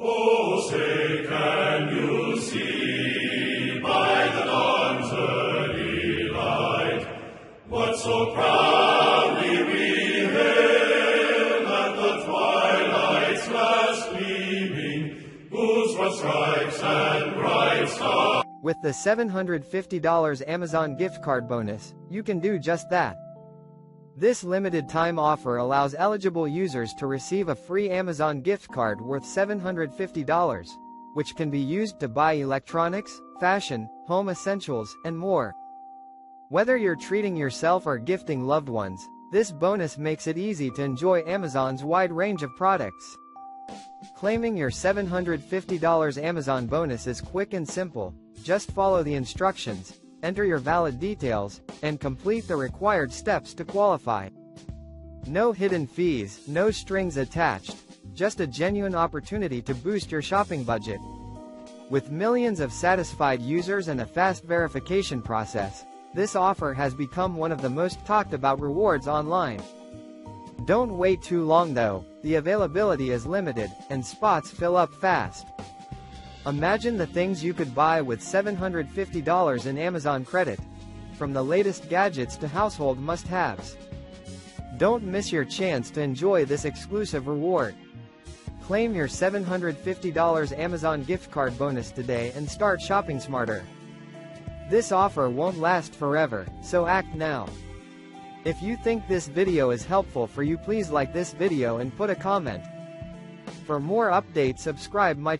Oh, say, can you see by the dawn's early light what so proudly we hailed at the twilight's last gleaming, whose one stripes and bright stars? With the $750 Amazon gift card bonus, you can do just that. This limited time offer allows eligible users to receive a free Amazon gift card worth $750, which can be used to buy electronics, fashion, home essentials, and more. Whether you're treating yourself or gifting loved ones, this bonus makes it easy to enjoy Amazon's wide range of products. Claiming your $750 Amazon bonus is quick and simple. Just follow the instructions, enter your valid details, and complete the required steps to qualify. No hidden fees, no strings attached, just a genuine opportunity to boost your shopping budget. With millions of satisfied users and a fast verification process, this offer has become one of the most talked about rewards online. Don't wait too long though, the availability is limited, and spots fill up fast. Imagine the things you could buy with $750 in Amazon credit. From the latest gadgets to household must-haves. Don't miss your chance to enjoy this exclusive reward. Claim your $750 Amazon gift card bonus today and start shopping smarter. This offer won't last forever, so act now. If you think this video is helpful for you, please like this video and put a comment. For more updates, subscribe my